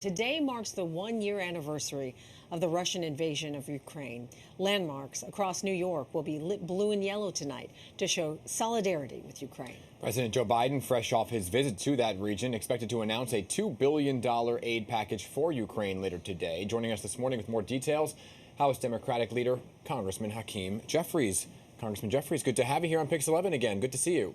Today marks the one-year anniversary of the Russian invasion of Ukraine. Landmarks across New York will be lit blue and yellow tonight to show solidarity with Ukraine. President Joe Biden, fresh off his visit to that region, expected to announce a $2 billion aid package for Ukraine later today. Joining us this morning with more details, House Democratic Leader Congressman Hakeem Jeffries. Congressman Jeffries, good to have you here on PIX11 again. Good to see you.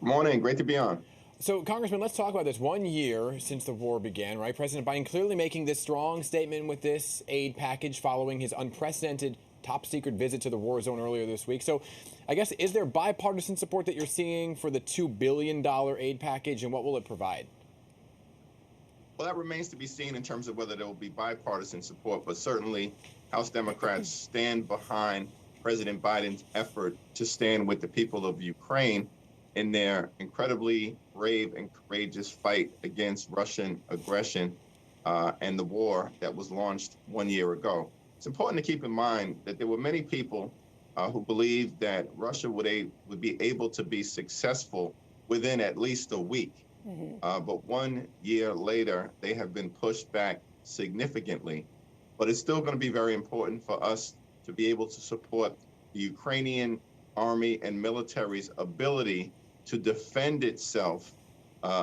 Morning. Great to be on. So, Congressman, let's talk about this. 1 year since the war began, right? President Biden clearly making this strong statement with this aid package following his unprecedented top-secret visit to the war zone earlier this week. So, I guess, is there bipartisan support that you're seeing for the $2 billion aid package, and what will it provide? Well, that remains to be seen in terms of whether there will be bipartisan support, but certainly House Democrats stand behind President Biden's effort to stand with the people of Ukraine in their incredibly brave and courageous fight against Russian aggression and the war that was launched 1 year ago. It's important to keep in mind that there were many people who believed that Russia would be able to be successful within at least a week. But 1 year later, they have been pushed back significantly. But it's still going to be very important for us to be able to support the Ukrainian army and military's ability to defend itself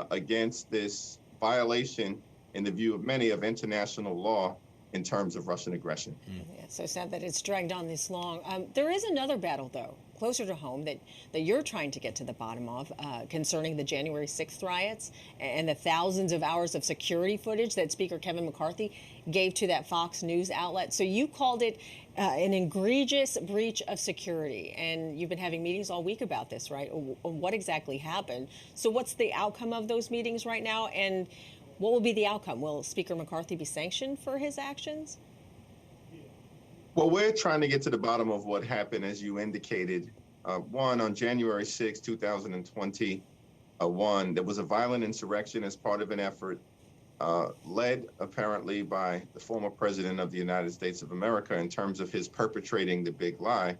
against this violation, in the view of many, of international law in terms of Russian aggression. Yeah, so sad that it's dragged on this long. There is another battle, though, closer to home that you're trying to get to the bottom of concerning the January 6th riots and the thousands of hours of security footage that Speaker Kevin McCarthy gave to that Fox News outlet. So you called it an egregious breach of security, and you've been having meetings all week about this, right? What exactly happened? So what's the outcome of those meetings right now, and what will be the outcome? Will Speaker McCarthy be sanctioned for his actions? Well, we're trying to get to the bottom of what happened, as you indicated. On January 6, 2021, there was a violent insurrection as part of an effort led apparently by the former president of the United States of America in terms of his perpetrating the big lie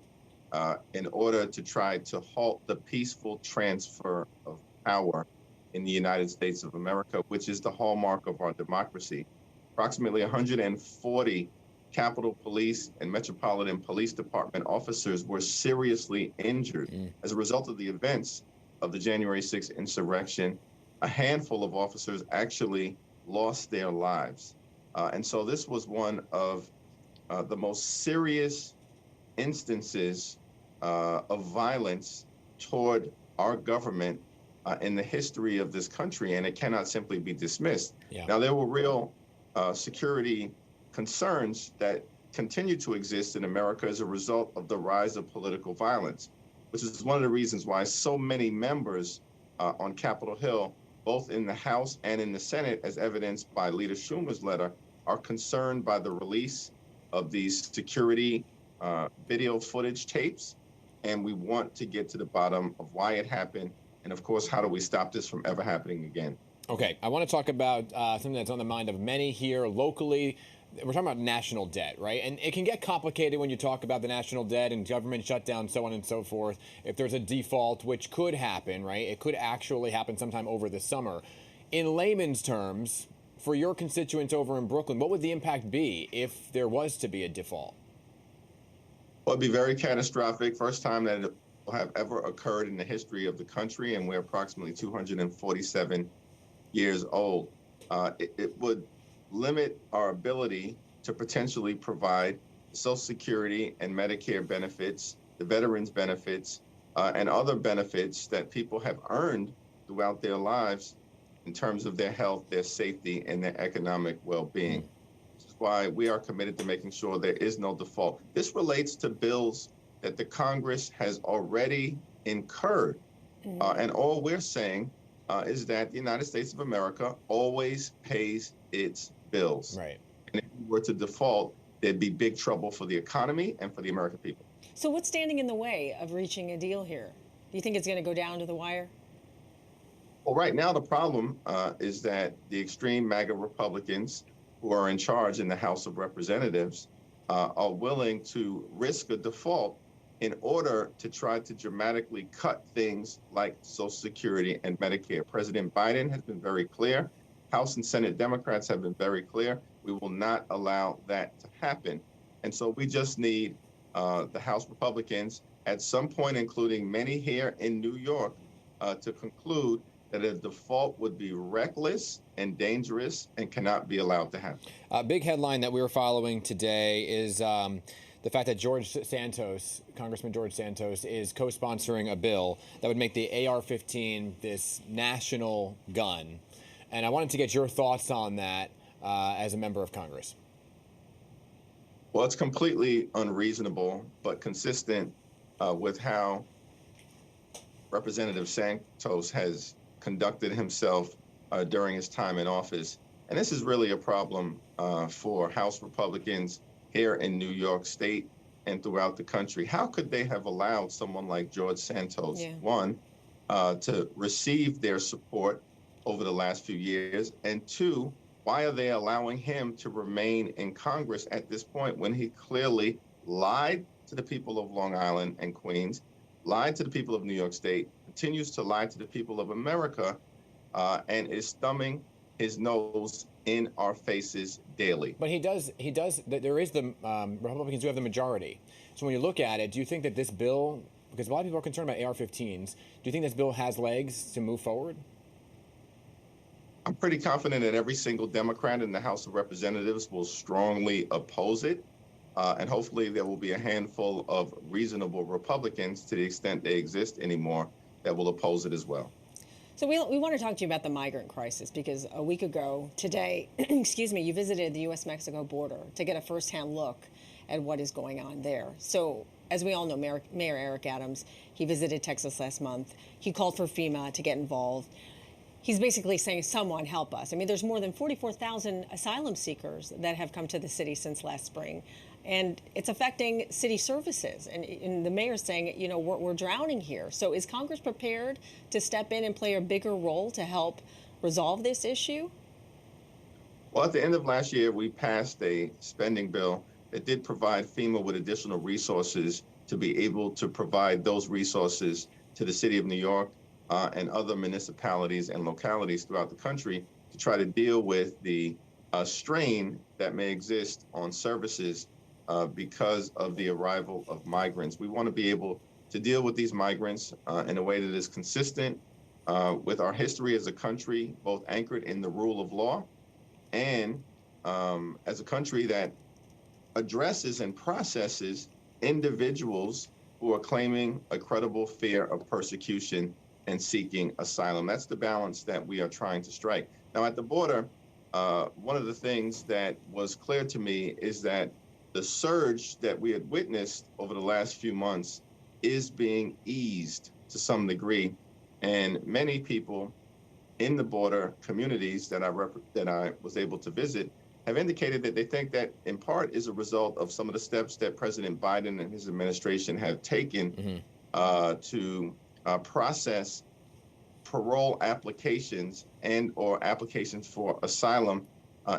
in order to try to halt the peaceful transfer of power in the United States of America, which is the hallmark of our democracy. Approximately 140 Capitol Police and Metropolitan Police Department officers were seriously injured as a result of the events of the January 6th insurrection. A handful of officers actually lost their lives. And so this was one of the most serious instances of violence toward our government in the history of this country, and it cannot simply be dismissed. Yeah. Now, there were real security concerns that continue to exist in America as a result of the rise of political violence, which is one of the reasons why so many members on Capitol Hill, both in the House and in the Senate, as evidenced by Leader Schumer's letter, are concerned by the release of these security video footage tapes. And we want to get to the bottom of why it happened. And of course, how do we stop this from ever happening again? Okay, I want to talk about something that's on the mind of many here locally. We're talking about national debt, right? And it can get complicated when you talk about the national debt and government shutdown, so on and so forth. If there's a default, which could happen, right? It could actually happen sometime over the summer. In layman's terms, for your constituents over in Brooklyn, what would the impact be if there was to be a default? Well, it'd be very catastrophic. First time that it will have ever occurred in the history of the country, and we're approximately 247 years old. It would limit our ability to potentially provide Social Security and Medicare benefits, the veterans benefits, and other benefits that people have earned throughout their lives in terms of their health, their safety, and their economic well-being. This is why we are committed to making sure there is no default. This relates to bills that the Congress has already incurred. And all we're saying is that the United States of America always pays its bills. Right. And if we were to default, there'd be big trouble for the economy and for the American people. So what's standing in the way of reaching a deal here? Do you think it's going to go down to the wire? Well, right now, the problem is that the extreme MAGA Republicans who are in charge in the House of Representatives are willing to risk a default in order to try to dramatically cut things like Social Security and Medicare. President Biden has been very clear House and Senate Democrats have been very clear. We will not allow that to happen. And so we just need the House Republicans, at some point, including many here in New York, to conclude that a default would be reckless and dangerous and cannot be allowed to happen. A big headline that we were following today is the fact that Congressman George Santos, is co-sponsoring a bill that would make the AR-15 this national gun. And I wanted to get your thoughts on that as a member of Congress. Well, it's completely unreasonable, but consistent with how Representative Santos has conducted himself during his time in office. And this is really a problem for House Republicans here in New York State and throughout the country. How could they have allowed someone like George Santos, one, to receive their support over the last few years, and two, why are they allowing him to remain in Congress at this point when he clearly lied to the people of Long Island and Queens, lied to the people of New York State, continues to lie to the people of America, and is thumbing his nose in our faces daily? But he does. There is the Republicans do have the majority. So when you look at it, do you think that this bill, because a lot of people are concerned about AR-15s, do you think this bill has legs to move forward? I'm pretty confident that every single Democrat in the House of Representatives will strongly oppose it. And hopefully there will be a handful of reasonable Republicans, to the extent they exist anymore, that will oppose it as well. So we want to talk to you about the migrant crisis, because a week ago today, excuse me, you visited the U.S.-Mexico border to get a firsthand look at what is going on there. So as we all know, Mayor Eric Adams, he visited Texas last month. He called for FEMA to get involved. He's basically saying, someone help us. I mean, there's more than 44,000 asylum seekers that have come to the city since last spring. And it's affecting city services. And the mayor's saying, you know, we're drowning here. So is Congress prepared to step in and play a bigger role to help resolve this issue? Well, at the end of last year, we passed a spending bill that did provide FEMA with additional resources to be able to provide those resources to the city of New York and other municipalities and localities throughout the country to try to deal with the strain that may exist on services because of the arrival of migrants. We want to be able to deal with these migrants in a way that is consistent with our history as a country, both anchored in the rule of law and as a country that addresses and processes individuals who are claiming a credible fear of persecution and seeking asylum. That's the balance that we are trying to strike. Now, at the border, one of the things that was clear to me is that the surge that we had witnessed over the last few months is being eased to some degree. And many people in the border communities that I was able to visit have indicated that they think that in part is a result of some of the steps that President Biden and his administration have taken to process parole applications and or applications for asylum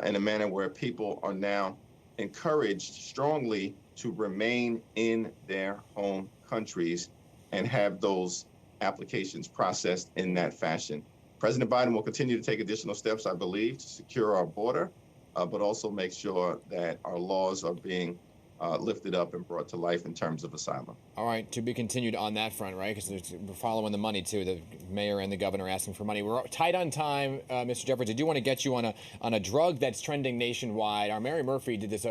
in a manner where people are now encouraged strongly to remain in their home countries and have those applications processed in that fashion. President Biden will continue to take additional steps, I believe, to secure our border, but also make sure that our laws are being lifted up and brought to life in terms of asylum. All right, to be continued on that front, right? Because we're following the money, too. The mayor and the governor asking for money. We're tight on time, Mr. Jeffries. I do want to get you on a drug that's trending nationwide. Our Mary Murphy did this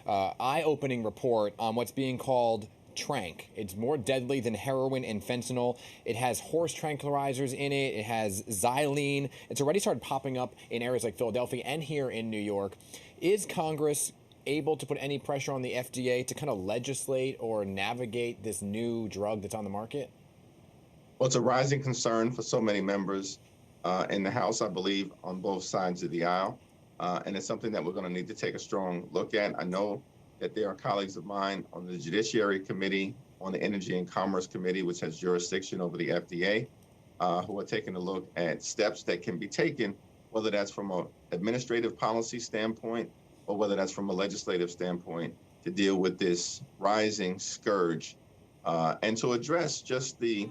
eye-opening report on what's being called Trank. It's more deadly than heroin and fentanyl. It has horse tranquilizers in it. It has xylene. It's already started popping up in areas like Philadelphia and here in New York. Is Congress able to put any pressure on the FDA to kind of legislate or navigate this new drug that's on the market? Well, it's a rising concern for so many members in the House, I believe, on both sides of the aisle. And it's something that we're going to need to take a strong look at. I know that there are colleagues of mine on the Judiciary Committee, on the Energy and Commerce Committee, which has jurisdiction over the FDA, who are taking a look at steps that can be taken, whether that's from an administrative policy standpoint or whether that's from a legislative standpoint, to deal with this rising scourge and to address just the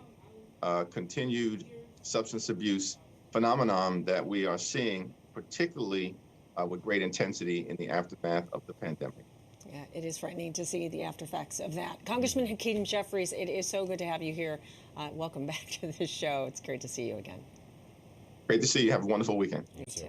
continued substance abuse phenomenon that we are seeing, particularly with great intensity in the aftermath of the pandemic. Yeah, it is frightening to see the after effects of that. Congressman Hakeem Jeffries, it is so good to have you here. Welcome back to the show. It's great to see you again. Great to see you. Have a wonderful weekend. You too.